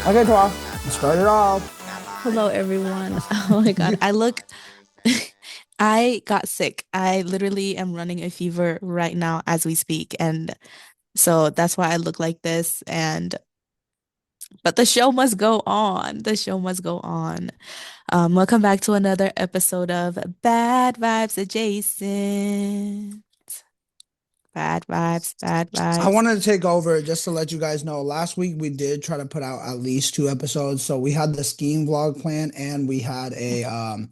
Okay, Twa, start it off. Hello, everyone. Oh my God. You, I got sick. I literally am running a fever right now as we speak. And so that's why I look like this. But the show must go on. The show must go on. Welcome back to another episode of Bad Vibes Adjacent. Bad vibes, bad I vibes. wanted to take over just to let you guys know. Last week we did try to put out at least two episodes. So we had the skiing vlog plan and we had A um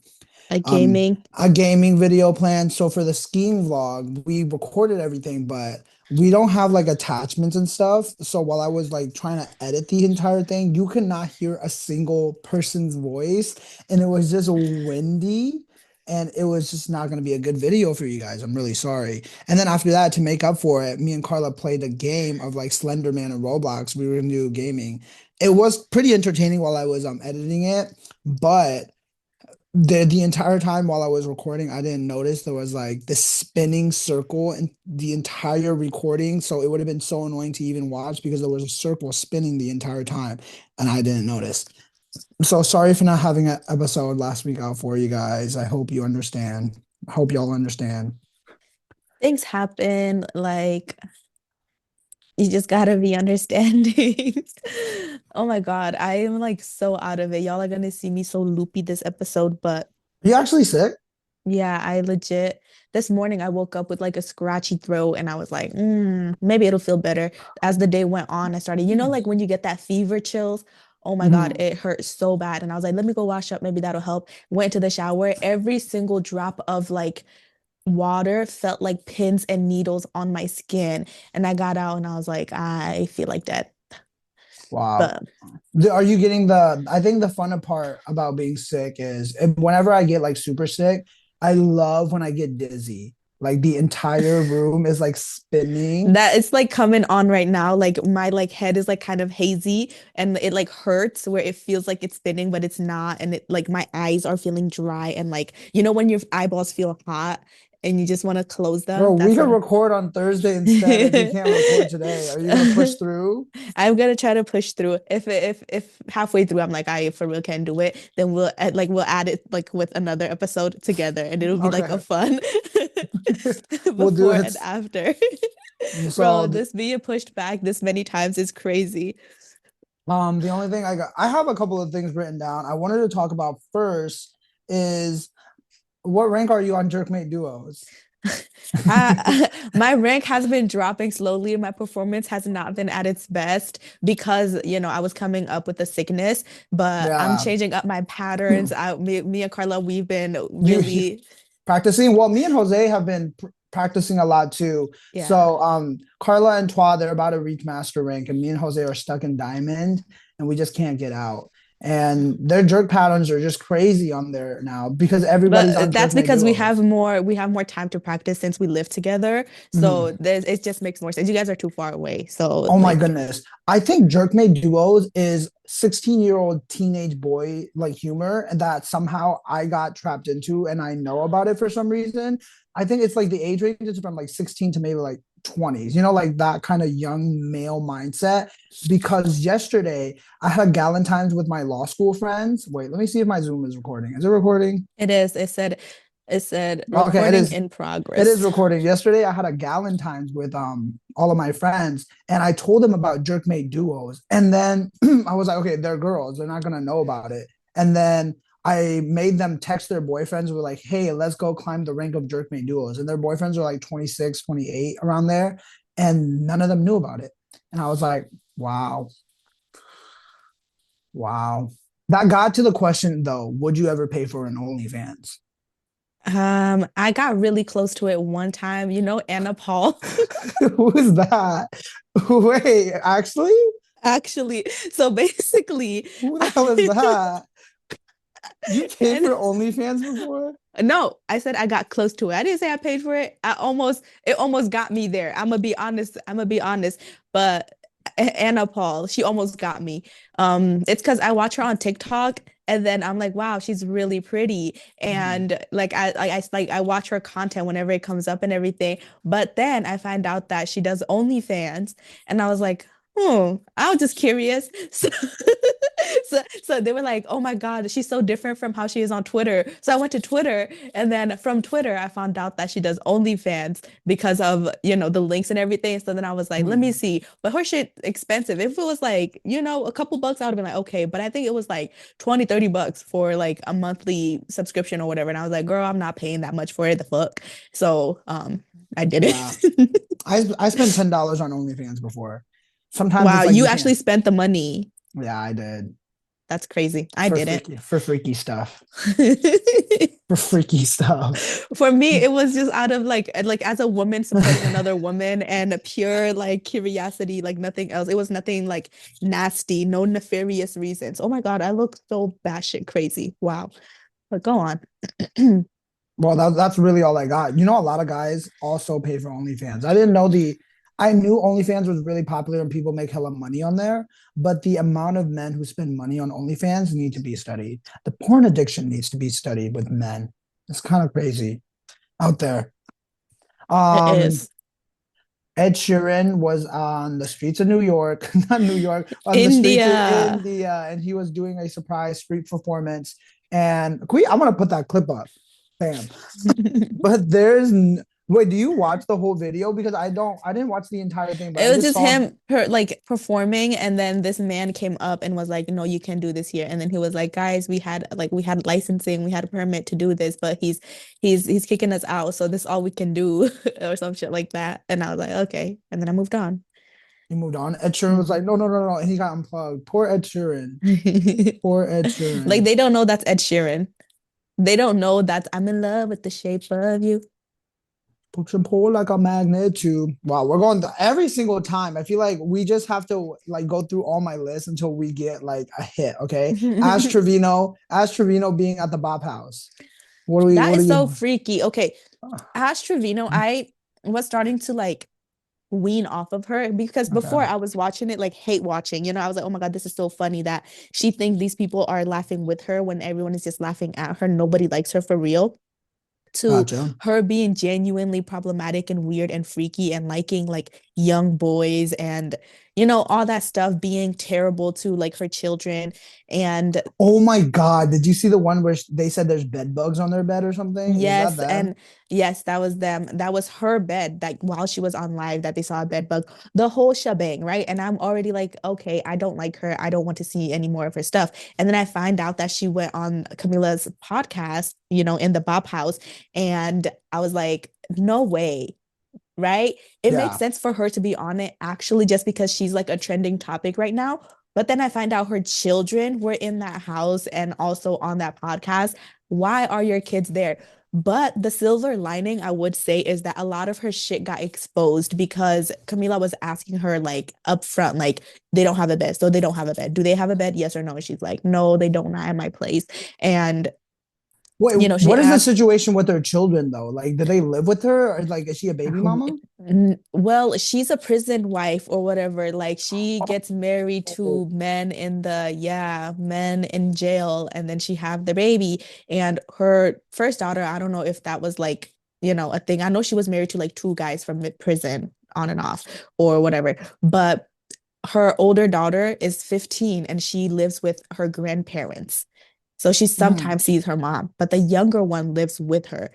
gaming. a gaming video plan. So for the skiing vlog, we recorded everything, but we don't have like attachments and stuff. So while I was like trying to edit the entire thing, you could not hear a single person's voice, and it was just windy. And it was just not going to be a good video for you guys. I'm really sorry. And then after that, to make up for it, me and Carla played a game of like Slender Man and Roblox. We were gonna do gaming. It was pretty entertaining while I was editing it, but the entire time while I was recording, I didn't notice there was like this spinning circle in the entire recording. So it would have been so annoying to even watch because there was a circle spinning the entire time, and I didn't notice. So sorry for not having an episode last week out for you guys. I hope you understand. I hope y'all understand. Things happen. You just gotta be understanding. Oh my God, I am like so out of it. Y'all are gonna see me so loopy this episode, but Are you actually sick? yeah, I legit this morning I woke up with like a scratchy throat and I was like, maybe it'll feel better. As the day went on, I started, like when you get that fever chills. Oh my God, Mhm. it hurt so bad. And I was like, let me go wash up, maybe that'll help. Went to the shower. Every single drop of like water felt like pins and needles on my skin. And I got out and I was like, I feel like that. Wow. But Are you getting the? I think the fun part about being sick is whenever I get like super sick, I love when I get dizzy. Like the entire room is like spinning. that it's like coming on right now. Like my like head is like kind of hazy and it like hurts where it feels like it's spinning, but it's not. And it like my eyes are feeling dry and like, when your eyeballs feel hot and you just want to close them. Bro, we That's could what record on Thursday instead if you can't record today. Are you gonna push through? I'm gonna try to push through. If halfway through I'm like I for real can't do it, then we'll add it like with another episode together, and it'll be like a Okay. fun We'll do before it. and after. Bro, So this being pushed back this many times is crazy. the only thing I have a couple of things written down. I wanted to talk about first is what rank are you on Jerkmate duos? My rank has been dropping slowly. My performance has not been at its best because, I was coming up with a sickness, but I'm Yeah. changing up my patterns. Me and Carla, we've been You really, practicing? Well, me and Jose have been practicing a lot too. yeah. So, Carla and Twa, they're about to reach master rank, and me and Jose are stuck in diamond, and we just can't get out. And their jerk patterns are just crazy on there now because everybody's But on that's jerkmate because duos. we have more time to practice since we live together. So Mhm. it just makes more sense. You guys are too far away. So Oh my like goodness. I think jerkmate duos is 16-year-old teenage boy like humor and that somehow I got trapped into and I know about it for some reason. I think it's like the age range is from like 16 to maybe like 20s, like that kind of young male mindset. Because yesterday I had Galentine's with my law school friends. Wait, let me see if my Zoom is recording. Is it recording? it is, it said Okay, it recording is. in It is progress. recording. Yesterday, I had a Galentine's with all of my friends, and I told them about jerkmate duos. And then I was like, okay, they're girls; they're not gonna know about it. And then I made them text their boyfriends. Were like, hey, let's go climb the rank of jerkmate duos. And their boyfriends were like 26, 28, around there, and none of them knew about it. And I was like, wow, wow. That got to the question though: would you ever pay for an OnlyFans? I got really close to it one time, Anna Paul. Who is that? Wait, actually? Actually, so basically, Who the hell is I, that? You paid and for OnlyFans before? no, I said I got close to it. I didn't say I paid for it. It almost got me there. I'm gonna be honest. I'm gonna be honest. But Anna Paul, she almost got me. It's because I watch her on TikTok, and then I'm like, wow, she's really pretty, Mhm. and I watch her content whenever it comes up and everything. But then I find out that she does OnlyFans, and I was like, I was just curious. So So they were like, oh my God, she's so different from how she is on Twitter. So I went to Twitter, and then from Twitter, I found out that she does OnlyFans because of, the links and everything. So then I was like, let me Mm, see. But her shit expensive. If it was like, a couple bucks, I would have been like, okay. But I think it was like 20, $30 for like a monthly subscription or whatever. And I was like, girl, I'm not paying that much for it. The fuck. So I did yeah. it. I spent $10 on OnlyFans before. Sometimes Wow, it's like you you actually can't. spent the money. Yeah, I did That's crazy. I didn't. for freaky stuff. For freaky stuff. For me, it was just out of like as a woman supporting another woman and pure like curiosity, like nothing else. It was nothing like nasty, no nefarious reasons. Oh my God, I look so batshit crazy. Wow. But go on. Well, that's really all I got. You know, a lot of guys also pay for OnlyFans. I didn't know I knew OnlyFans was really popular and people make hella money on there, but the amount of men who spend money on OnlyFans need to be studied. The porn addiction needs to be studied with men. It's kind of crazy out there. It Um, is. Ed Sheeran was on the streets of New York, not New York, on the streets of India. India, and he was doing a surprise street performance. And I'm gonna put that clip up. Bam. But wait, do you watch the whole video? Because I didn't watch the entire thing, but It I was just just saw. him like performing, and then this man came up and was like, no, you can do this here. And then he was like, guys, we had licensing, we had a permit to do this, but he's kicking us out. So this is all we can do or some shit like that. And I was like, okay. And then I moved on. He moved on. Ed Sheeran was like, Mhm. no, no, no, no, and he got unplugged. Poor Ed Sheeran. Poor Ed Like Sheeran. they don't know that's Ed Sheeran. They don't know that I'm in love with the shape of you. Push and pull like a magnet too. Wow, we're going every single time. I feel like we just have to like go through all my lists until we get like a hit. Okay, Ash Trevino being at the Bop House. That What are is so you? freaky. Okay, Ash Trevino, I was starting to like wean off of her because before Okay, I was watching it like hate watching. I was like, oh my God, this is so funny that she thinks these people are laughing with her when everyone is just laughing at her. Nobody likes her for real. To gotcha. her being genuinely problematic and weird and freaky and liking like young boys and all that stuff, being terrible to like her children. And Oh my God, did you see the one where they said there's bed bugs on their bed or something? Was that yes, them? and yes, that was them. That was her bed. Like while she was on live, that they saw a bed bug, the whole shebang, right? And I'm already like, okay, I don't like her. I don't want to see any more of her stuff. And then I find out that she went on Camila's podcast, in the Bop House, and I was like, no way, right? It makes Yeah, sense for her to be on it actually just because she's like a trending topic right now. But then I find out her children were in that house and also on that podcast. Why are your kids there? But the silver lining, I would say, is that a lot of her shit got exposed because Camila was asking her, like, up front, like, they don't have a bed. So they don't have a bed. Do they have a bed? Yes or no? And she's like, no, they don't. Not at my place. And, wait, she what is the asked, situation with their children though? Like, do they live with her, or like, is she a baby mama? well, she's a prison wife or whatever. Like she gets married Oh, to men men in jail, and then she have the baby. And her first daughter, I don't know if that was like, a thing. I know she was married to like two guys from prison on and off or whatever. But her older daughter is 15 and she lives with her grandparents. So she mm. sometimes sees her mom, but the younger one lives with her,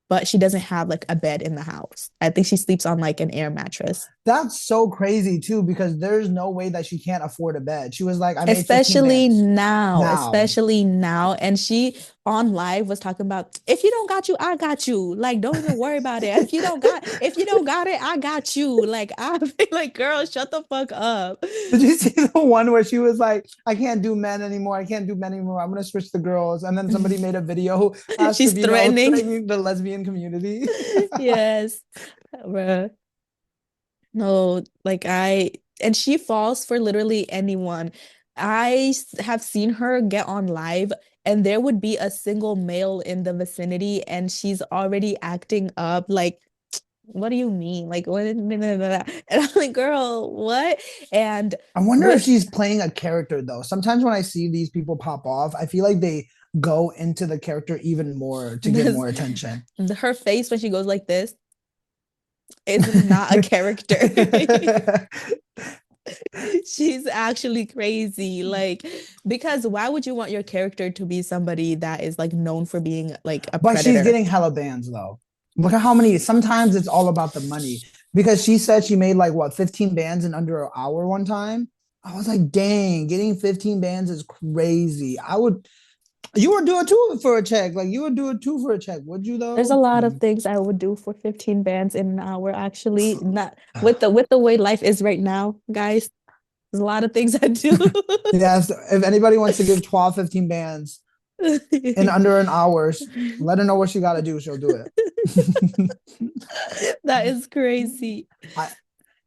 but she doesn't have like a bed in the house. I think she sleeps on like an air mattress. That's so crazy too, because there's no way that she can't afford a bed. She was like, I made 15 Especially bands now, now. especially now. And she on live was talking about if you don't got you, I got you. Like, don't even worry about it. If you don't got it, I got you. Like, I feel like, girl, shut the fuck up. Did you see the one where she was like, I can't do men anymore. I can't do men anymore. I'm gonna switch the girls. And then somebody made a video, Ash She's Trevino threatening. threatening the lesbian community. Yes. Bruh. No, like and she falls for literally anyone. Have seen her get on live, and there would be a single male in the vicinity, and she's already acting up. Like, what do you mean? Like, what? And I'm like, girl, what? And I wonder if with she's playing a character though. Sometimes when I see these people pop off, I feel like they go into the character even more to get this, more attention. her face when she goes like this is not a character. She's actually crazy. Like, because why would you want your character to be somebody that is like known for being like a But she's predator? getting hella bands though. Look at how many. Sometimes it's all about the money because she said she made like what 15 bands in under an hour one time. I was like, dang, getting 15 bands is crazy. I would, you would do it too for a check. Like you would do it too for a check, would you There's a though? lot of things I would do for 15 bands in an hour, actually. Not with the way life is right now, guys. There's a lot of things I do. Yes, if anybody wants to give 12, 15 bands in under an hour, let her know what she got to do. She'll do it. That is crazy. I,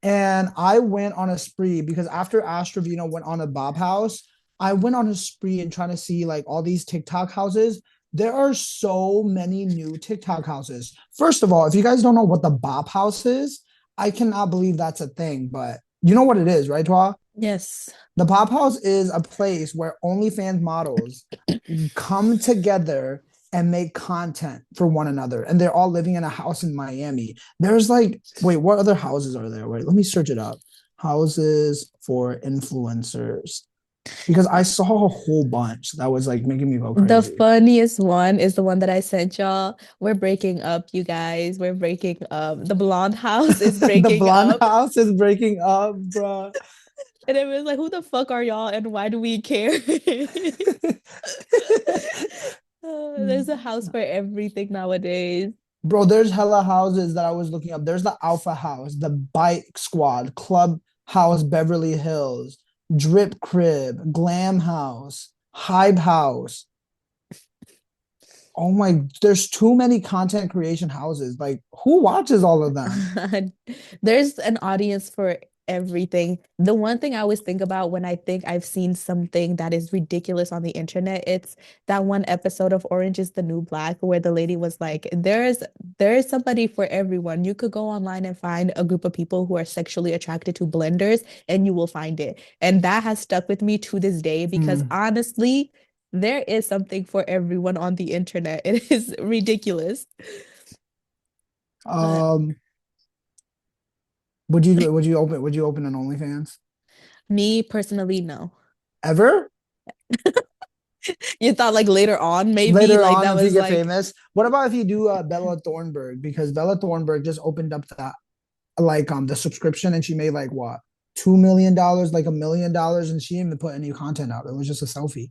and I went on a spree because after Astrovino went on a Bob house, I went on a spree and trying to see like all these TikTok houses. There are so many new TikTok houses. First of all, if you guys don't know what the Bob house is, I cannot believe that's a thing, but you know what it is, right, Twa? Yes. The Pop House is a place where OnlyFans models come together and make content for one another. And they're all living in a house in Miami. There's like, wait, what other houses are there? Wait, let me search it up. Houses for influencers. Because I saw a whole bunch that was like making me go The crazy. funniest one is the one that I sent y'all. We're breaking up, you guys. We're breaking up. The blonde house is The breaking blonde up. house is breaking up, bro. And it was like, who the fuck are y'all and why do we care? There's a house for everything nowadays. Bro, there's hella houses that I was looking up. There's the Alpha House, the Bike Squad, Club House Beverly Hills, Drip Crib, Glam House, Hype House. Oh my, there's too many content creation houses. Like, who watches all of them? There's an audience for everything. The one thing I always think about when I think I've seen something that is ridiculous on the internet, it's that one episode of Orange is the New Black where the lady was like, there's somebody for everyone. You could go online and find a group of people who are sexually attracted to blenders and you will find it. And that has stuck with me to this day because Hmm. honestly, there is something for everyone on the internet. It is ridiculous. But Um, would you open an OnlyFans me personally, no. ever? You thought like later on, maybe Later like on, that if you was get like, famous, what about if you do Bella Thornburg? Because Bella Thornburg just opened up that like the subscription and she made like what $2 million, like $1 million, and she didn't even put any content out. It was just a selfie.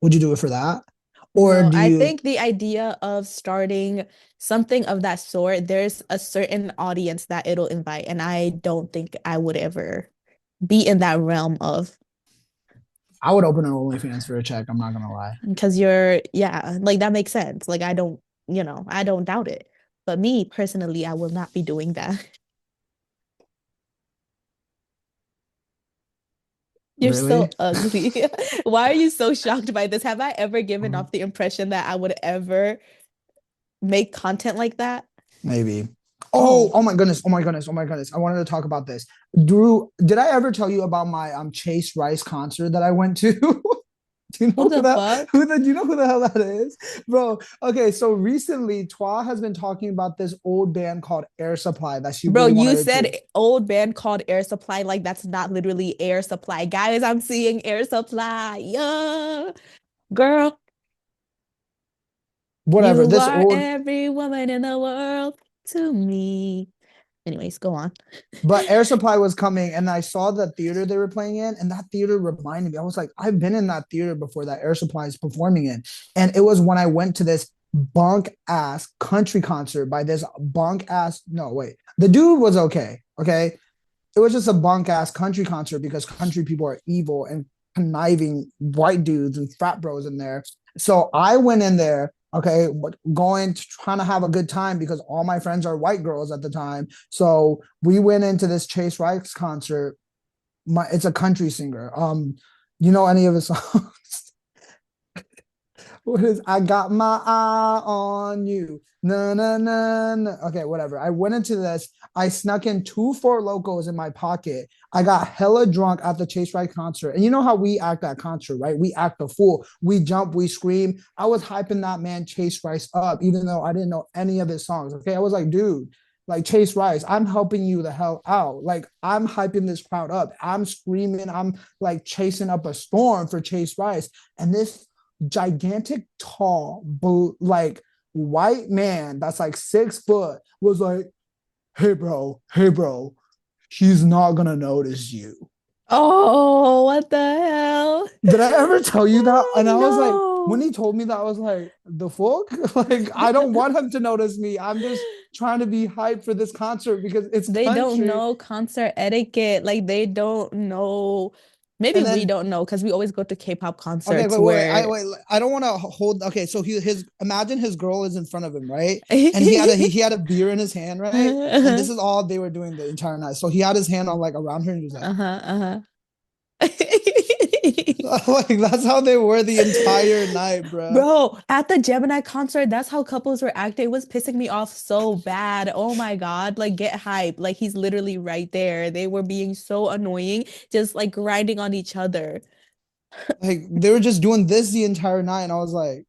Would you do it for that? Or no, do I you think the idea of starting something of that sort, there's a certain audience that it'll invite. And I don't think I would ever be in that realm of I would open an OnlyFans for a check, I'm not gonna lie. because yeah, like that makes sense. Like I don't doubt it. But me personally, I will not be doing that. You're so Really? ugly. Why are you so shocked by this? Have I ever given Mhm. off the impression that I would ever make content like that? Maybe. Oh, Oh my goodness. Oh my goodness. Oh my goodness. I wanted to talk about this. Drew, did I ever tell you about my Chase Rice concert that I went to? Do you who know the fuck? do you know who the hell that is? Bro, okay, so recently Twa has been talking about this old band called Air Supply that she Bro, really you wanted said to. old band called Air Supply. Like that's not literally Air Supply. Guys, I'm seeing Air Supply. Yeah. Girl, Whatever. you This are old every woman in the world to me. Anyways, go on. But Air Supply was coming, and I saw the theater they were playing in, and that theater reminded me. I was like, I've been in that theater before that Air Supply is performing in, and it was when I went to this bunk ass country concert by this bunk ass. No, wait, the dude was okay. Okay, it was just a bunk ass country concert because country people are evil and conniving white dudes and frat bros in there. So I went in there, okay, going to trying to have a good time because all my friends are white girls at the time. So we went into this Chase Rice concert. It's a country singer. You know any of his songs? What is I got my eye on you? No, no, no, no. Okay, whatever. I went into this. I snuck in two Four Locos in my pocket. I got hella drunk at the Chase Rice concert. And you know how we act at concert, right? We act a fool. We jump, we scream. I was hyping that man Chase Rice up, even though I didn't know any of his songs. Okay. I was like, dude, like Chase Rice, I'm helping you the hell out. Like I'm hyping this crowd up. I'm screaming. I'm like chasing up a storm for Chase Rice. And this gigantic, tall, like white man that's like 6 foot was like, hey bro, he's not gonna notice you. Oh, what the hell? Did I ever tell you that? And I was like, when No. he told me that, I was like, the fuck? Like, I don't want him to notice me. I'm just trying to be hyped for this concert because it's They don't country. know concert etiquette. Like they don't know. Maybe And we then, don't know because we always go to K-pop okay, concerts wait. where I don't want to hold. Okay, so his imagine his girl is in front of him, right? And he had a beer in his hand, right? And this uh-huh, is all they were doing the entire night. So he had his hand on like around her, and he was like, uh-huh. like that's how they were the entire night, bro. Bro, at the Gemini concert, that's how couples were acting. It was pissing me off so bad. Oh my God. Like, get hype. Like, he's literally right there. They were being so annoying, just like grinding on each other. Like they were just doing this the entire night, and I was like.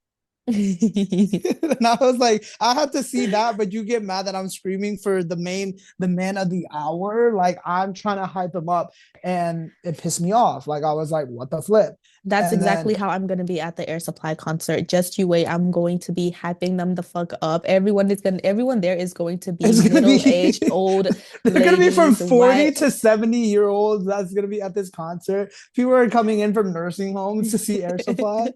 And I was like, I had to see that, but you get mad that I'm screaming for the man of the hour. Like I'm trying to hype him up, and it pissed me off. Like I was like, what the flip? That's And exactly then how I'm gonna be at the Air Supply concert. Just you wait. I'm going to be hyping them the fuck up. Everyone there is going to be it's gonna middle-aged, be old they're gonna be from ladies, 40 white. to 70 year olds that's gonna be at this concert. People are coming in from nursing homes to see Air Supply.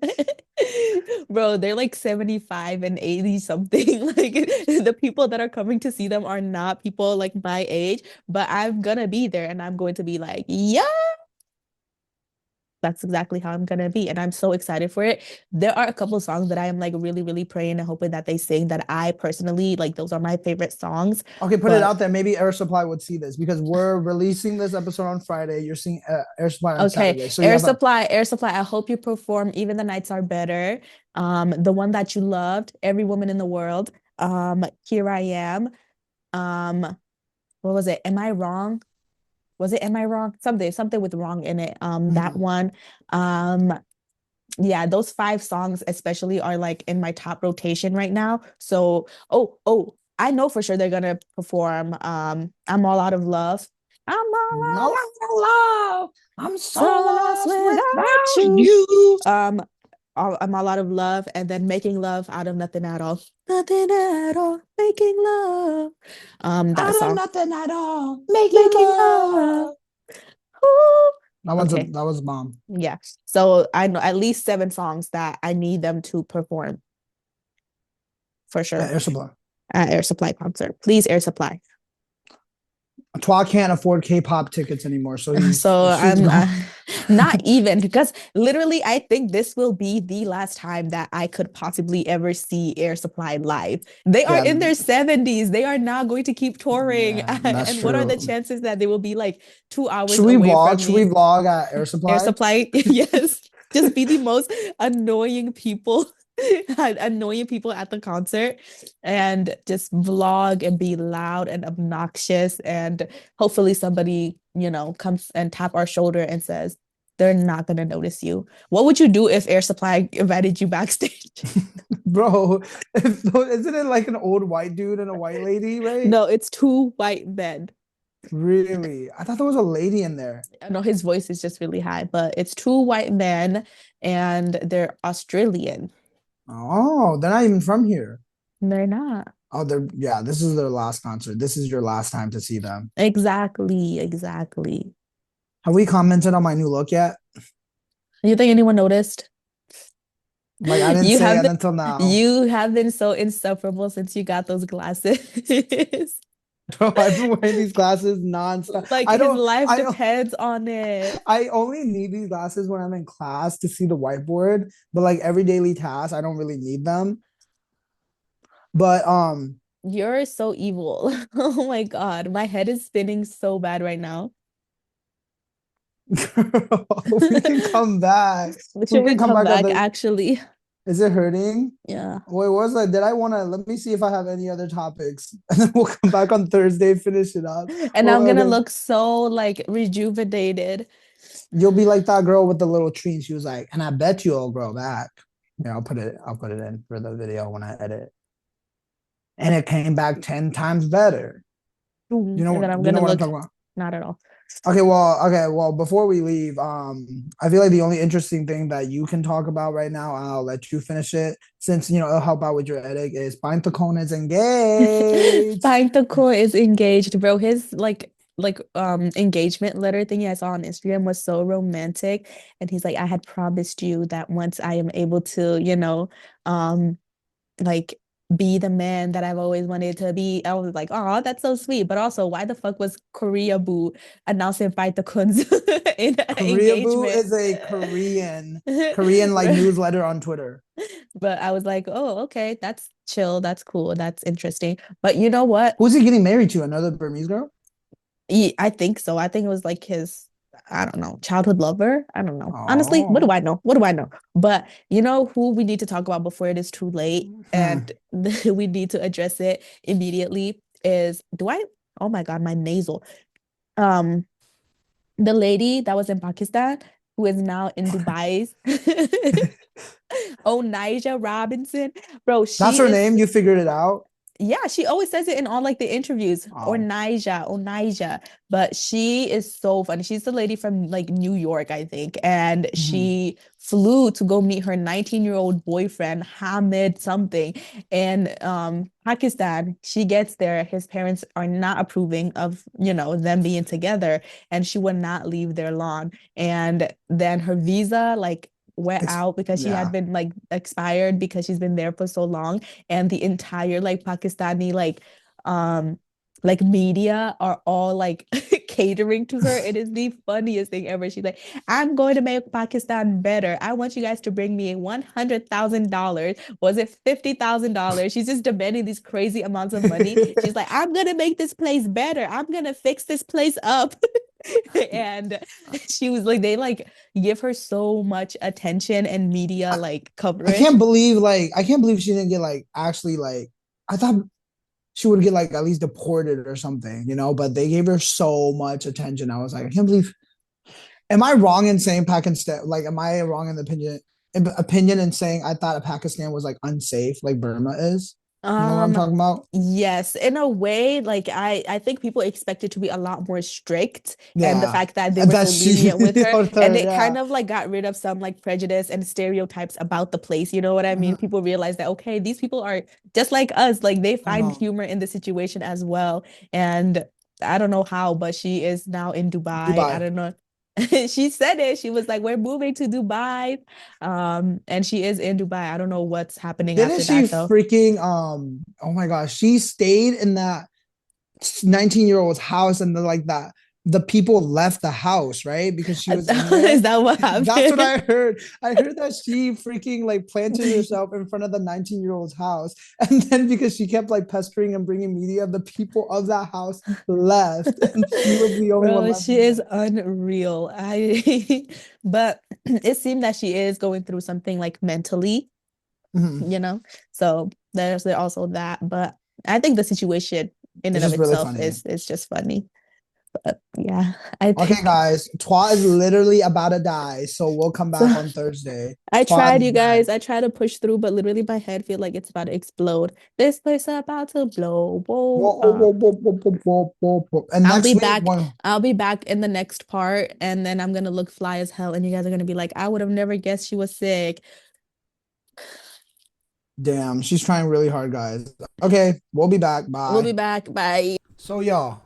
Bro, they're like 75 and 80 something. Like the people that are coming to see them are not people like my age, but I'm gonna be there and I'm going to be like, yeah, that's exactly how I'm gonna be. And I'm so excited for it. There are a couple of songs that I am like really, really praying and hoping that they sing that I personally like, those are my favorite songs. Okay, put it But out there. Maybe Air Supply would see this because we're releasing this episode on Friday. You're seeing Air Supply on okay, Saturday, so you have a Air Supply, I hope you perform Even the Nights Are Better. The one that you loved, Every Woman in the World. Here I Am. Um, what was it? Am I Wrong? Was it Am I Wrong? Something with wrong in it. That one. Um, yeah, those five songs especially are like in my top rotation right now. So, I know for sure they're gonna perform I'm All Out of Love. I'm all no out of love. I'm so So lost lost without without you. you. Um, I'm All Out of Love and then Making Love Out of Nothing at All. Nothing at all. Making love. That Out of song. nothing at all, making Making love. love. Ooh. That Okay. was bomb. Yeah. So I know at least seven songs that I need them to perform for Yeah, sure Air Supply. at Air Supply concert. Please, Air Supply. TWA can't afford K-pop tickets anymore, so So she's I'm going. not even because literally I think this will be the last time that I could possibly ever see Air Supply live. They are Yeah, in their 70s. They are not going to keep touring. yeah, that's And what are the true. chances that they will be like 2 hours Should we away vlog? from Should we me? vlog at Air Air Supply? Supply, yes. Just be the most annoying people, annoying people at the concert and just vlog and be loud and obnoxious. And hopefully somebody, comes and tap our shoulder and says, they're not going to notice you. What would you do if Air Supply invited you backstage? Bro, isn't it like an old white dude and a white lady, right? No, it's two white men. Really? I thought there was a lady in there. I know his voice is just really high, but it's two white men and they're Australian. Oh, they're not even from here. They're not. Oh, they're yeah, this is their last concert. This is your last time to see them. Exactly, exactly. Have we commented on my new look yet? You think anyone noticed? Like I didn't You say have it been until now. you have been so insufferable since you got those glasses. Bro, I've been wearing these glasses nonstop. Like his life depends on it. I only need these glasses when I'm in class to see the whiteboard, but like every daily task, I don't really need them. But You're so evil. Oh my God. My head is spinning so bad right now. we can come back. We Should we can come come back on back the actually? is it hurting? Yeah. Wait, what was that? Did I want to let me see if I have any other topics and then we'll come back on Thursday, finish it up. And I'm Well, gonna okay. look so like rejuvenated. You'll be like that girl with the little tree. And she was like, and I bet you'll grow back. Yeah, I'll put it in for the video when I edit. And it came back 10 times better. And You know, then I'm you know gonna what I'm look. talking about. Not at all. Okay, well, before we leave, I feel like the only interesting thing that you can talk about right now, and I'll let you finish it, since you know it'll help out with your edit, is Pintacone is engaged. Core is engaged, bro. His engagement letter thing I saw on Instagram was so romantic. And he's like, I had promised you that once I am able to, um like be the man that I've always wanted to be. I was like, oh, that's so sweet. But also, why the fuck was Korea Boo announcing Fight the Kunz in Korea Boo engagement? is a Korean like newsletter on Twitter. But I was like, oh, okay, that's chill, that's cool, that's interesting. But you know what? Who's he getting married to? Another Burmese girl? I think so. I think it was like his, I don't know, childhood lover. I don't know. Honestly, what do Oh, I know? What do I know? But you know who we need to talk about before it is too late, and hmm. we need to address it immediately is do I, oh my God, my nasal. Um, the lady that was in Pakistan who is now in Dubai. Oh, Nija Robinson. Bro, That's she her is name. You figured it out. yeah, she always says it in all like the interviews or Oh, Nija or Nija, but she is so funny. She's the lady from like New York, I think, and hmm. she flew to go meet her 19-year-old boyfriend, Hamid something, in Pakistan. She gets there, his parents are not approving of, them being together, and she would not leave their lawn. And then her visa like went out because she had Yeah, been like expired because she's been there for so long, and the entire like Pakistani like media are all like catering to her. It is the funniest thing ever. She's like, I'm going to make Pakistan better. I want you guys to bring me $100,000. Was it $50,000? She's just demanding these crazy amounts of money. She's like, I'm gonna make this place better. I'm gonna fix this place up. And she was like, they like give her so much attention and media I, like I coverage. can't believe I can't believe she didn't get like actually like I thought she would get like at least deported or something, you know. But they gave her so much attention. I was like, I can't believe. Am I wrong in saying Pakistan? Like, am I wrong in the opinion in saying I thought Pakistan was like unsafe, like Burma is? You know what I'm Um, talking about? yes, in a way, like I think people expect it to be a lot more strict, and the Yeah, fact that they were so that she lenient with her, with and her. it Yeah. kind of like got rid of some like prejudice and stereotypes about the place. You know what I mean? Mhm. People realize that okay, these people are just like us, like they I find know humor in the situation as well. And I don't know how, but she is now in Dubai. I Dubai. don't know. She said it. She was like, "We're moving to Dubai." And she is in Dubai. I don't know what's happening Didn't after she that though. freaking oh my gosh, she stayed in that 19-year-old's house and like that the people left the house, right? Because she was in Is there. that what That's what happened? I heard. I heard that she freaking like planted herself in front of the 19-year-old's house. And then because she kept like pestering and bringing media, the people of that house left. And she was the only one Bro, left she in is there. unreal. But it seemed that she is going through something like mentally, Mhm. you know? So there's also that. But I think the situation in It's and of just really itself funny. is just funny. But yeah, I Okay, think guys, Twa is literally about to die, so we'll come so. back on Thursday. I Twa tried, is you dead. guys. I tried to push through, but literally my head feel like it's about to explode. This place about to blow. Whoa. Whoa, whoa, whoa, whoa, whoa, whoa, whoa, whoa, whoa. And I'll next be week, back. one I'll be back in the next part, and then I'm gonna look fly as hell, and you guys are gonna be like, I would have never guessed she was sick. damn, she's trying really hard, guys. Okay, we'll be back. We'll be Bye. back. Bye. So y'all.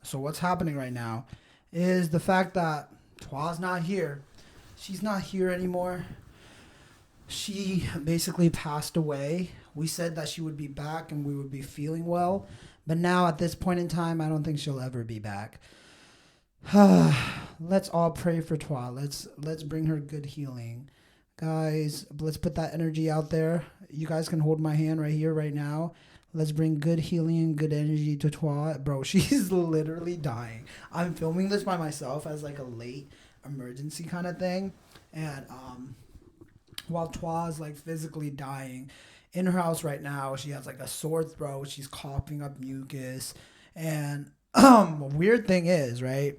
So what's happening right now is the fact that Twa's not here. She's not here anymore. She basically passed away. We said that she would be back and we would be feeling well, but now at this point in time, I don't think she'll ever be back. Let's all pray for Twa. Let's bring her good healing. Guys, let's put that energy out there. You guys can hold my hand right here, right now. Let's bring good healing and good energy to Twa. Bro, she's literally dying. I'm filming this by myself as like a late emergency kind of thing. And while Twa's like physically dying in her house right now, she has like a sore throat. She's coughing up mucus. And weird thing is, right?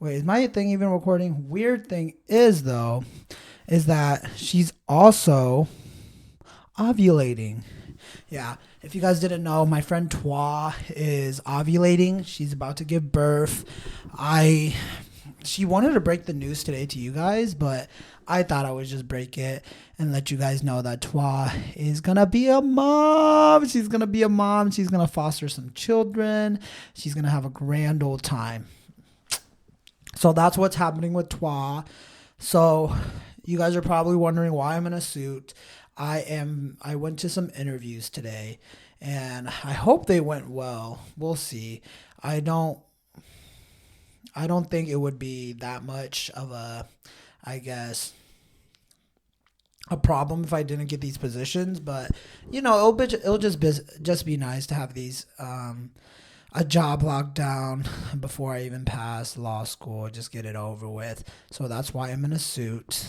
Wait, is my thing even recording? Weird thing is though, is that she's also ovulating. Yeah, If you guys didn't know, my friend TWA is ovulating. She's about to give birth. I She wanted to break the news today to you guys, but I thought I would just break it and let you guys know that TWA is gonna be a mom. She's gonna be a mom. She's gonna foster some children. She's gonna have a grand old time. So that's what's happening with TWA. So you guys are probably wondering why I'm in a suit. I went to some interviews today and I hope they went well. We'll see. I don't I don't think it would be that much of a, I guess, a problem if I didn't get these positions, but it'll just be nice to have these a job locked down before I even pass law school, just get it over with. So that's why I'm in a suit.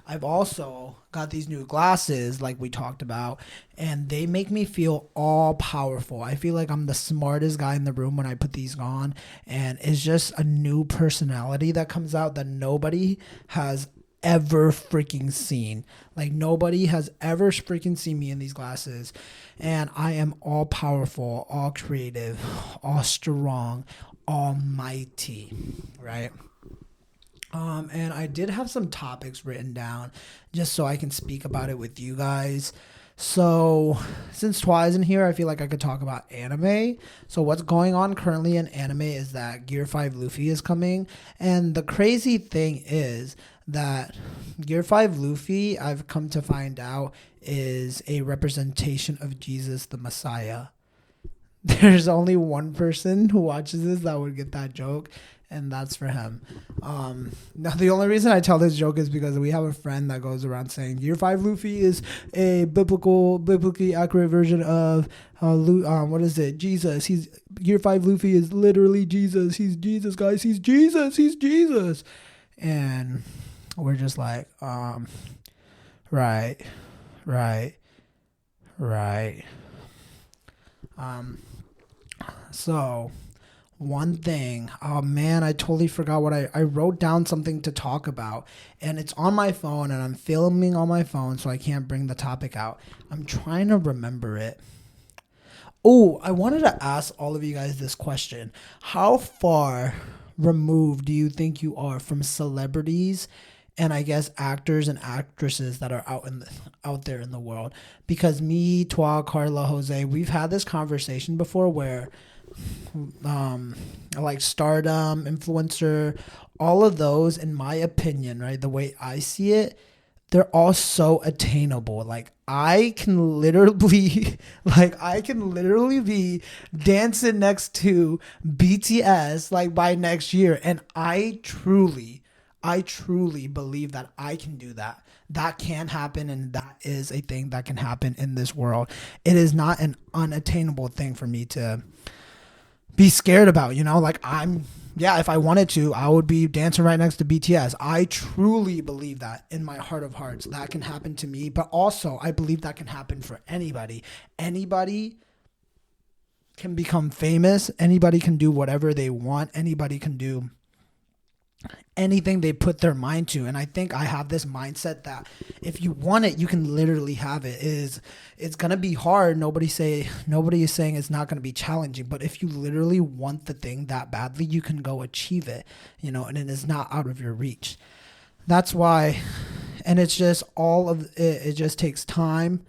I've also got these new glasses, like we talked about, and they make me feel all powerful. I feel like I'm the smartest guy in the room when I put these on, and it's just a new personality that comes out that nobody has ever freaking seen. Like nobody has ever freaking seen me in these glasses. And I am all powerful, all creative, all strong, almighty, right? And I did have some topics written down just so I can speak about it with you guys. So, since Twi isn't here, I feel like I could talk about anime. So, what's going on currently in anime is that Gear 5 Luffy is coming. And the crazy thing is that Gear 5 Luffy, I've come to find out, is a representation of Jesus the Messiah. There's only one person who watches this that would get that joke, and that's for him. Now, the only reason I tell this joke is because we have a friend that goes around saying Year 5 Luffy is a biblically accurate version of what is it? Jesus. Year 5 Luffy is literally Jesus. He's Jesus, guys. He's Jesus. He's Jesus. And we're just like, right, right, right. Um, so one thing, oh man, I totally forgot what I wrote down something to talk about, and it's on my phone, and I'm filming on my phone, so I can't bring the topic out. I'm trying to remember it. Oh, I wanted to ask all of you guys this question. How far removed do you think you are from celebrities and I guess actors and actresses that are out there in the world? Because me, Twa, Carla, Jose, we've had this conversation before where like stardom, influencer, all of those, in my opinion, right, the way I see it, they're all so attainable. Like I can literally be dancing next to BTS like by next year, and I truly believe that I can do that. That can happen, and that is a thing that can happen in this world. It is not an unattainable thing for me to be scared about, like yeah, if I wanted to, I would be dancing right next to BTS. I truly believe that in my heart of hearts that can happen to me, but also I believe that can happen for anybody. Anybody can become famous, anybody can do whatever they want, anybody can do anything they put their mind to. And I think I have this mindset that if you want it, you can literally have it. It's gonna be hard. Nobody is saying it's not gonna be challenging, but if you literally want the thing that badly, you can go achieve it, and it is not out of your reach. That's why, and it's just all of it, it just takes time.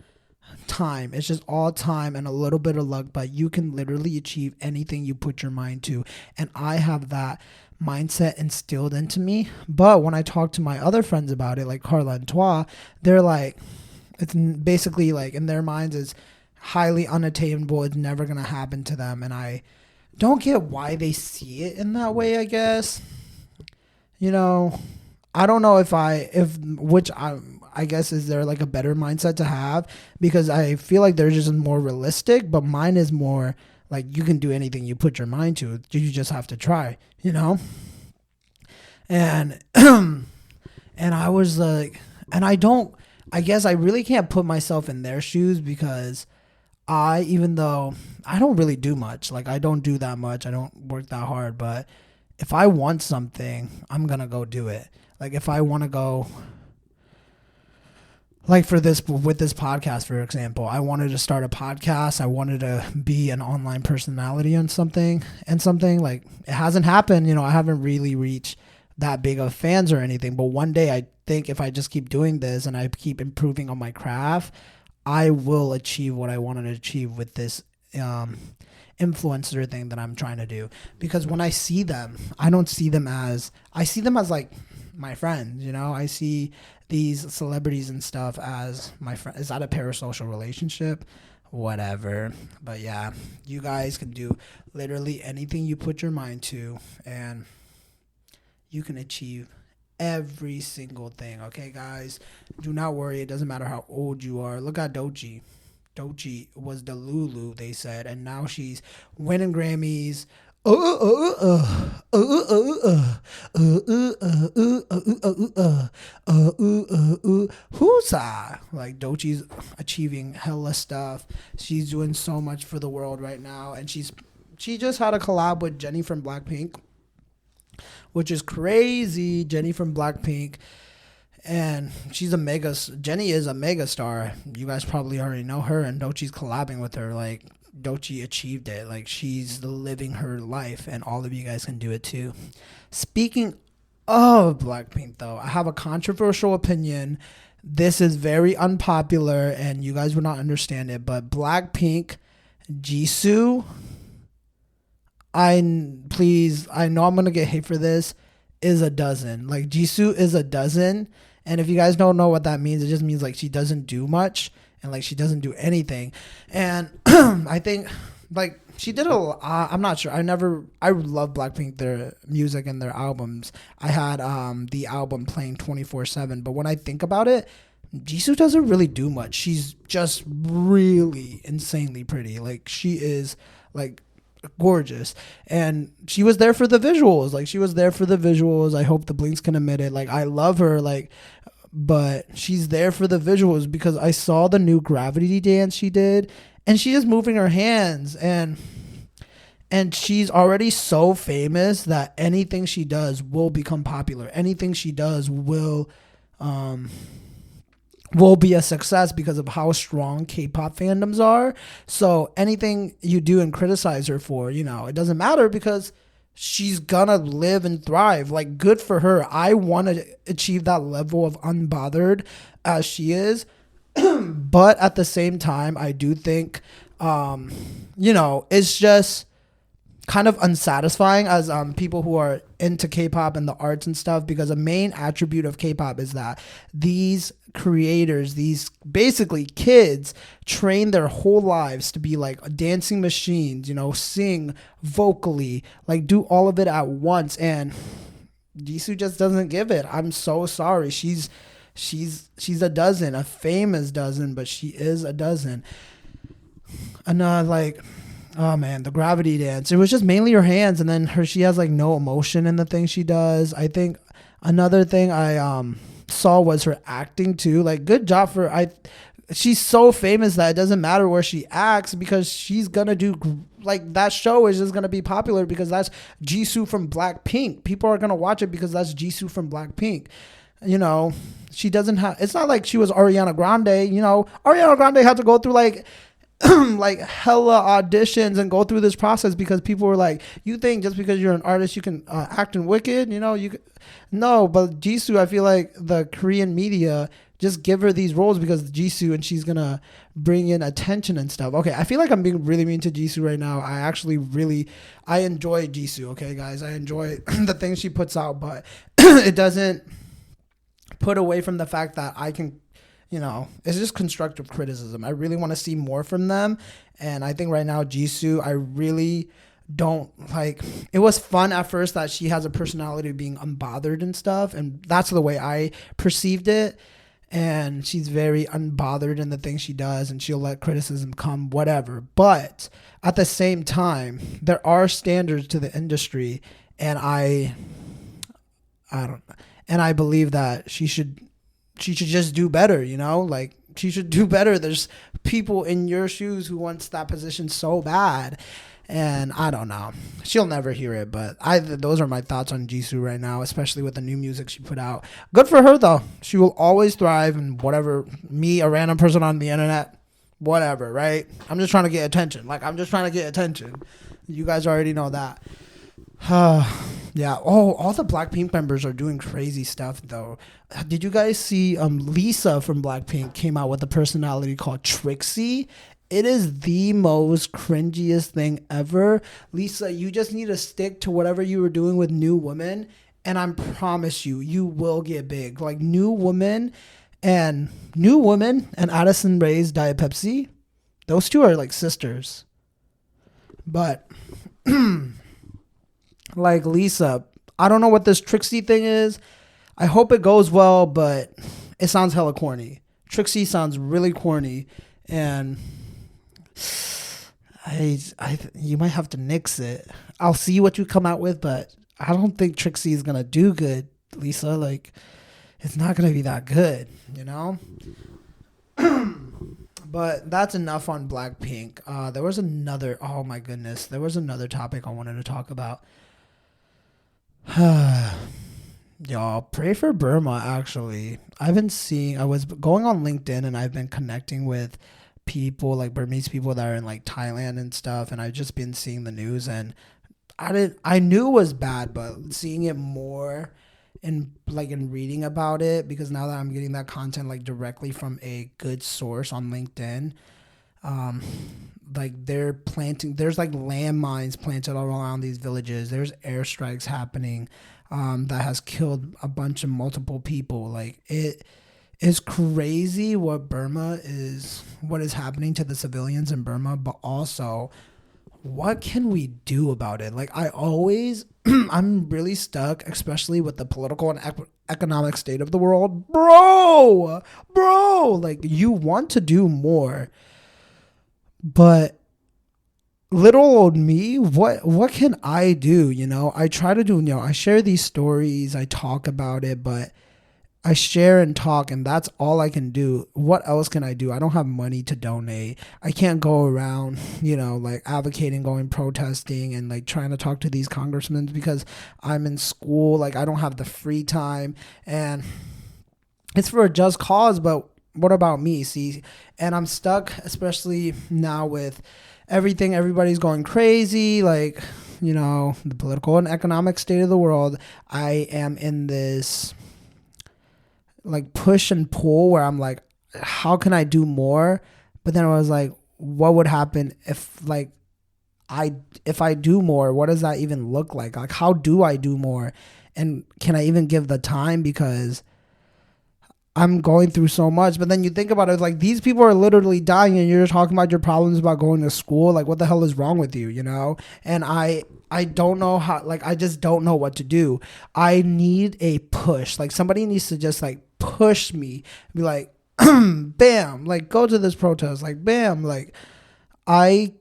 It's just all time and a little bit of luck, but you can literally achieve anything you put your mind to. And I have that mindset instilled into me. But when I talk to my other friends about it, like Carla and Twa, they're like, it's basically like in their minds it's highly unattainable. It's never gonna happen to them, and I don't get why they see it in that way. I guess I don't know I guess is there like a better mindset to have, because I feel like they're just more realistic, but mine is more like you can do anything you put your mind to. You just have to try, And and I was like, and I guess I really can't put myself in their shoes, because even though I don't really do much, like I don't do that much, I don't work that hard, but if I want something, I'm gonna go do it. Like if I want to go, like for this with this podcast, for example, I wanted to start a podcast. I wanted to be an online personality on something, and something like it hasn't happened. You know, I haven't really reached that big of fans or anything. But one day, I think if I just keep doing this and I keep improving on my craft, I will achieve what I wanted to achieve with this um, influencer thing that I'm trying to do. Because when I see them, I see them as like my friends. You know, I see these celebrities and stuff as my friend. Is that a parasocial relationship? Whatever. But yeah, you guys can do literally anything you put your mind to, and you can achieve every single thing. Okay, guys, do not worry. It doesn't matter how old you are. Look at Dochi. Dochi was the Lulu, they said, and now she's winning Grammys. Who's like Dochi's achieving hella stuff. She's doing so much for the world right now, and she just had a collab with Jennie from Blackpink, which is crazy. Jennie from Blackpink, and Jennie is a mega star. You guys probably already know her, and Dochi's collabing with her. Like, Dochi achieved it. Like, she's living her life, and all of you guys can do it too. Speaking of Blackpink, though, I have a controversial opinion. This is very unpopular, and you guys would not understand it, but Blackpink, Jisoo, I know I'm gonna get hate for this, is a dozen. Like, Jisoo is a dozen, and if you guys don't know what that means, it just means like she doesn't do much, and like she doesn't do anything. And I think like she did a lot. I'm not sure. I love Blackpink, their music and their albums. I had the album playing 24/7, but when I think about it, Jisoo doesn't really do much. She's just really insanely pretty. Like, she is like gorgeous, and she was there for the visuals. I hope the Blinks can admit it. Like, I love her, like, but she's there for the visuals, because I saw the new Gravity dance she did, and she is moving her hands, and she's already so famous that anything she does will become popular. Anything she does will be a success because of how strong K-pop fandoms are. So anything you do and criticize her for, you know, it doesn't matter, because she's gonna live and thrive. Like, good for her. I want to achieve that level of unbothered as she is. But at the same time, I do think, it's just kind of unsatisfying as people who are into K-pop and the arts and stuff, because a main attribute of K-pop is that these creators, these basically kids, train their whole lives to be like dancing machines, you know, sing vocally, like do all of it at once, and Jisoo just doesn't give it. I'm so sorry. She's a dozen, a famous dozen, but she is a dozen. And like, oh man, the Gravity dance. It was just mainly her hands, and then she has like no emotion in the thing she does. I think another thing I saw was her acting too. Like, good job for she's so famous that it doesn't matter where she acts, because she's gonna do, like, that show is just gonna be popular because that's Jisoo from Blackpink. People are gonna watch it because that's Jisoo from Blackpink. You know, she doesn't have. It's not like she was Ariana Grande. You know, Ariana Grande had to go through like like hella auditions and go through this process, because people were like, you think just because you're an artist you can act in Wicked, you know, no. But Jisoo, I feel like the Korean media just give her these roles because Jisoo, and she's gonna bring in attention and stuff. Okay, I feel like I'm being really mean to Jisoo right now. I enjoy Jisoo. Okay, guys, I enjoy the things she puts out, but it doesn't put away from the fact that I can, you know, it's just constructive criticism. I really want to see more from them. And I think right now, Jisoo, I really don't like. It was fun at first that she has a personality of being unbothered and stuff. And that's the way I perceived it. And she's very unbothered in the things she does, and she'll let criticism come, whatever. But at the same time, there are standards to the industry. And I don't know. And I believe that she should just do better, you know? Like, she should do better. There's people in your shoes who wants that position so bad. And I don't know. She'll never hear it, but those are my thoughts on Jisoo right now, especially with the new music she put out. Good for her though. She will always thrive and whatever me, a random person on the internet, whatever, right? I'm just trying to get attention. Like I'm just trying to get attention. You guys already know that. Yeah. Oh, all the Blackpink members are doing crazy stuff though. Did you guys see Lisa from Blackpink came out with a personality called Trixie? It is the most cringiest thing ever. Lisa, you just need to stick to whatever you were doing with New Woman, and I promise you, you will get big. Like and New Woman and Addison Rae's Diet Pepsi, those two are like sisters. But like Lisa, I don't know what this Trixie thing is. I hope it goes well, but it sounds hella corny. Trixie sounds really corny, and you might have to nix it. I'll see what you come out with, but I don't think Trixie is gonna do good, Lisa. Like, it's not gonna be that good, you know. But that's enough on Blackpink. There was another. Oh my goodness, there was another topic I wanted to talk about. Y'all pray for Burma. Actually, I've been seeing. I was going on LinkedIn and I've been connecting with people like Burmese people that are in like Thailand and stuff, and I've just been seeing the news and I knew it was bad, but seeing it more and like in reading about it, because now that I'm getting that content like directly from a good source on LinkedIn, um like they're planting there's like landmines planted all around these villages. There's airstrikes happening that has killed a bunch of multiple people. Like it is crazy what is happening to the civilians in Burma, but also what can we do about it? Like I always I'm really stuck, especially with the political and economic state of the world. Bro, like you want to do more, but little old me, what can I do? I try to do, I share these stories, I talk about it, but I share and talk, and that's all I can do. What else can I do? I don't have money to donate. I can't go around, like advocating, going protesting, and like trying to talk to these congressmen because I'm in school. Like, I don't have the free time, and it's for a just cause, but what about me? See, and I'm stuck, especially now with everything. Everybody's going crazy. Like, the political and economic state of the world. I am in this like push and pull where I'm like, how can I do more? But then I was like, what would happen if I do more? What does that even look like? Like, how do I do more? And can I even give the time? Because I'm going through so much. But then you think about it, like these people are literally dying, and you're talking about your problems about going to school. Like, what the hell is wrong with you? And I don't know how. Like, I just don't know what to do. I need a push. Like, somebody needs to just like push me. Be like, bam. Like, go to this protest. Like, bam. Like, I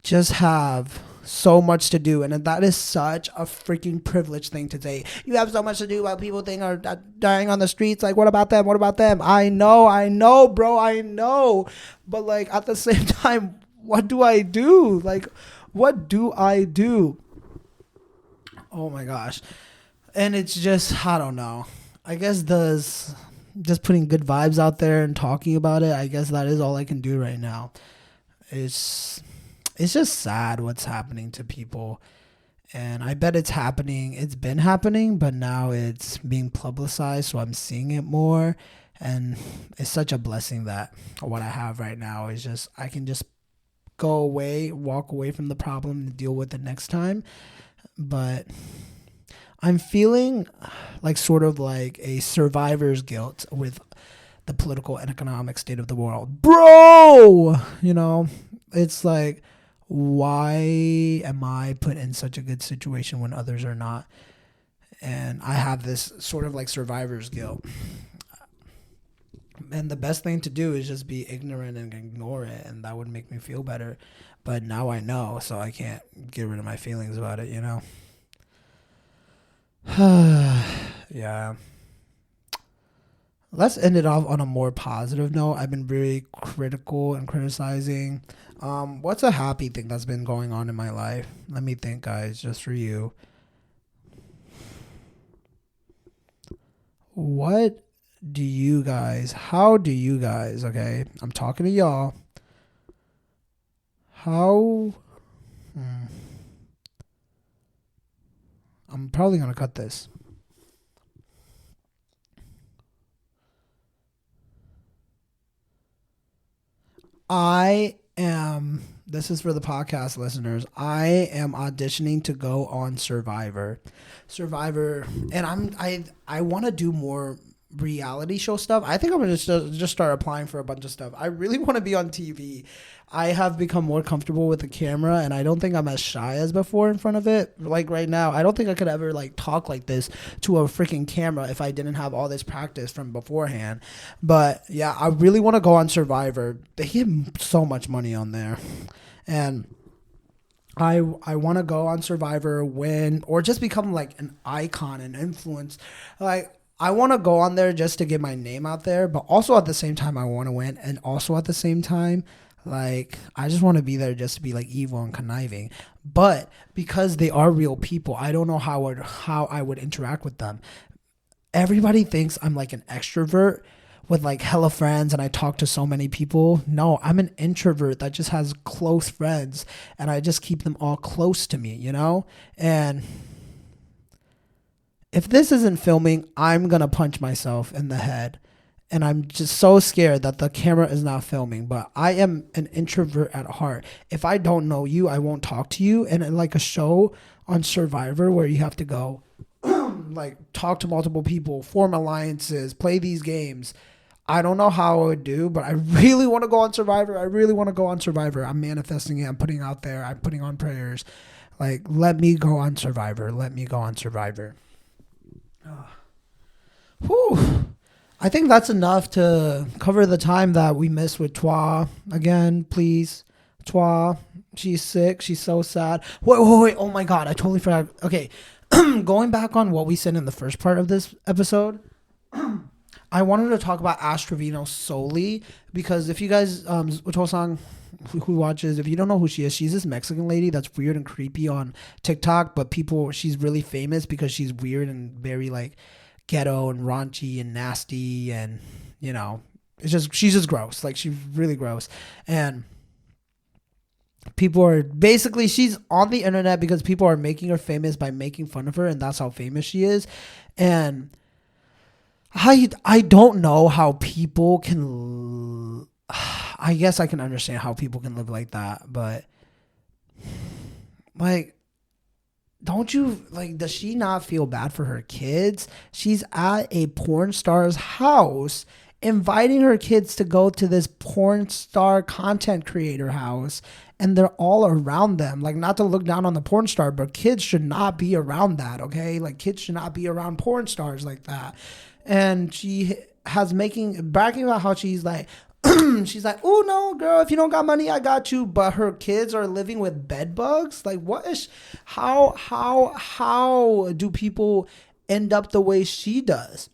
just have so much to do, and that is such a freaking privileged thing to say. You have so much to do while people think are dying on the streets. Like, what about them? What about them? I know, bro. I know, but like at the same time, what do I do? Like, what do I do? Oh my gosh, and it's just I don't know. I guess just putting good vibes out there and talking about it. I guess that is all I can do right now. It's just sad what's happening to people, and I bet it's been happening, but now it's being publicized, so I'm seeing it more. And it's such a blessing that what I have right now is just I can just walk away from the problem and deal with it next time. But I'm feeling like sort of like a survivor's guilt with the political and economic state of the world, bro. It's like, why am I put in such a good situation when others are not? And I have this sort of like survivor's guilt. And the best thing to do is just be ignorant and ignore it, and that would make me feel better. But now I know, so I can't get rid of my feelings about it, Yeah. let's end it off on a more positive note. I've been very critical and criticizing. What's a happy thing that's been going on in my life? Let me think, guys, just for you. What how do you guys, okay? I'm talking to y'all. How, hmm, I'm probably going to cut this. This is for the podcast listeners. I am auditioning to go on Survivor. Survivor, and I want to do more reality show stuff. I think I'm gonna just start applying for a bunch of stuff. I really want to be on TV. I have become more comfortable with the camera, and I don't think I'm as shy as before in front of it. Like right now, I don't think I could ever like talk like this to a freaking camera if I didn't have all this practice from beforehand. But yeah, I really want to go on Survivor. They give so much money on there, and I want to go on Survivor, win, or just become like an icon and influence. Like I want to go on there just to get my name out there, but also at the same time I want to win, and also at the same time, like I just want to be there just to be like evil and conniving. But because they are real people, I don't know how I would interact with them. Everybody thinks I'm like an extrovert with like hella friends and I talk to so many people. No, I'm an introvert that just has close friends and I just keep them all close to me, you know? And if this isn't filming, I'm going to punch myself in the head. And I'm just so scared that the camera is not filming, but I am an introvert at heart. If I don't know you, I won't talk to you. And in like a show on Survivor where you have to go like talk to multiple people, form alliances, play these games. I don't know how I would do, but I really want to go on Survivor. I really want to go on Survivor. I'm manifesting it. I'm putting out there. I'm putting on prayers. Like, let me go on Survivor. Let me go on Survivor. Whew. I think that's enough to cover the time that we missed with TWA. Again, please. TWA, she's sick. She's so sad. Wait. Oh my God. I totally forgot. Okay. Going back on what we said in the first part of this episode, I wanted to talk about Astrovino solely because if you guys, Utosang, who watches, if you don't know who she is, she's this Mexican lady that's weird and creepy on TikTok, but she's really famous because she's weird and very like ghetto and raunchy and nasty and, you know, she's just gross. Like she's really gross. And people are basically, she's on the internet because people are making her famous by making fun of her, and that's how famous she is. And I don't know how people can. I guess I can understand how people can live like that, but like, don't you like? Does she not feel bad for her kids? She's at a porn star's house, inviting her kids to go to this porn star content creator house, and they're all around them. Like, not to look down on the porn star, but kids should not be around that. Okay, like kids should not be around porn stars like that. And she has bragging about how she's like, she's like, oh no, girl, if you don't got money, I got you. But her kids are living with bed bugs. Like, what is, how do people end up the way she does?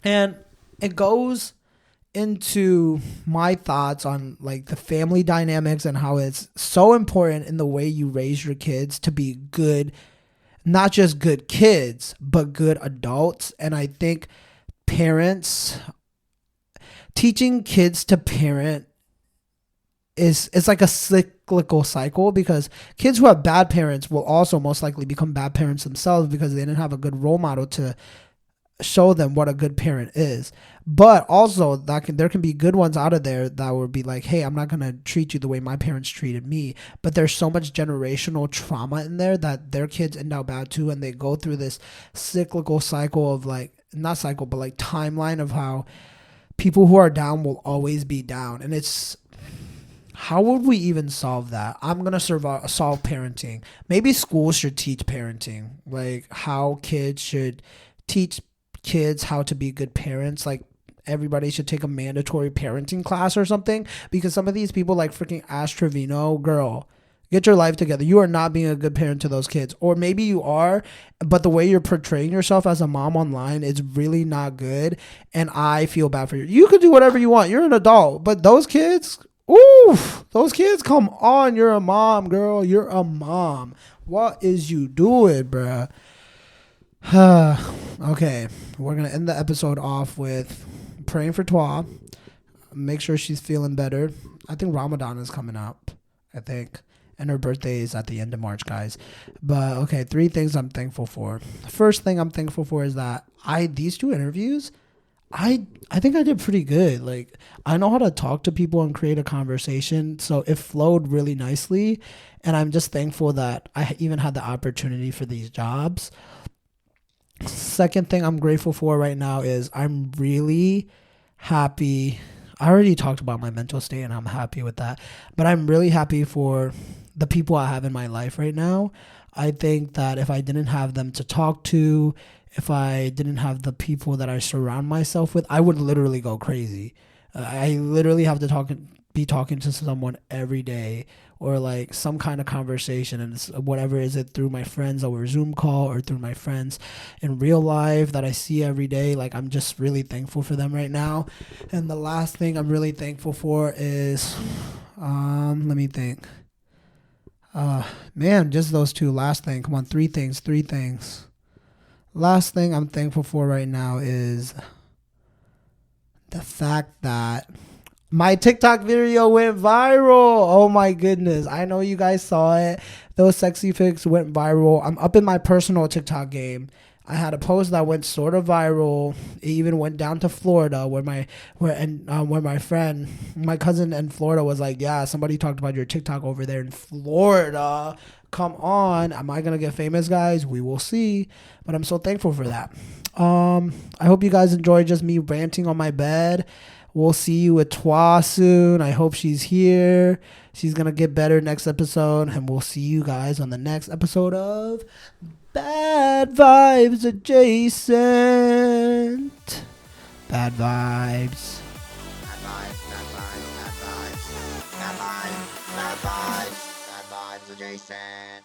And it goes into my thoughts on like the family dynamics and how it's so important in the way you raise your kids to be good, not just good kids, but good adults. And I think parents teaching kids to parent is it's like a cyclical cycle because kids who have bad parents will also most likely become bad parents themselves because they didn't have a good role model to show them what a good parent is. But also there can be good ones out of there that would be like, hey, I'm not going to treat you the way my parents treated me. But there's so much generational trauma in there that their kids end up bad too, and they go through this cyclical cycle of like, not cycle, but like timeline of how people who are down will always be down. And it's, how would we even solve that? I'm going to solve parenting. Maybe schools should teach parenting, like how kids should teach kids how to be good parents. Like everybody should take a mandatory parenting class or something, because some of these people like freaking Astrovino, girl, Get your life together. You are not being a good parent to those kids. Or maybe you are, but the way you're portraying yourself as a mom online is really not good. And I feel bad for you. You could do whatever you want. You're an adult. But those kids, oof, those kids, come on. You're a mom, girl. You're a mom. What is you doing, bruh? Okay. We're going to end the episode off with praying for TWA. Make sure she's feeling better. I think Ramadan is coming up. I think. And her birthday is at the end of March, guys. But okay, 3 things I'm thankful for. The first thing I'm thankful for is that these 2 interviews, I think I did pretty good. Like, I know how to talk to people and create a conversation, so it flowed really nicely. And I'm just thankful that I even had the opportunity for these jobs. Second thing I'm grateful for right now is I'm really happy. I already talked about my mental state and I'm happy with that. But I'm really happy for the people I have in my life right now. I think that if I didn't have them to talk to, if I didn't have the people that I surround myself with, I would literally go crazy. I literally have to be talking to someone every day, or like some kind of conversation, and it's whatever, is it through my friends over Zoom call or through my friends in real life that I see every day. Like, I'm just really thankful for them right now. And the last thing I'm really thankful for is let me think. Man, just those 2. Last thing, come on, 3 things. Last thing I'm thankful for right now is the fact that my TikTok video went viral. Oh my goodness. I know you guys saw it. Those sexy pics went viral. I'm up in my personal TikTok game. I had a post that went sort of viral. It even went down to Florida, where my friend, my cousin in Florida was like, "Yeah, somebody talked about your TikTok over there in Florida. Come on, am I gonna get famous, guys? We will see." But I'm so thankful for that. I hope you guys enjoyed just me ranting on my bed. We'll see you with Twa soon. I hope she's here. She's gonna get better next episode, and we'll see you guys on the next episode of Bad Vibes Adjacent. Bad vibes. Bad vibes, bad vibes, bad vibes, bad vibes, bad vibes, bad vibes adjacent.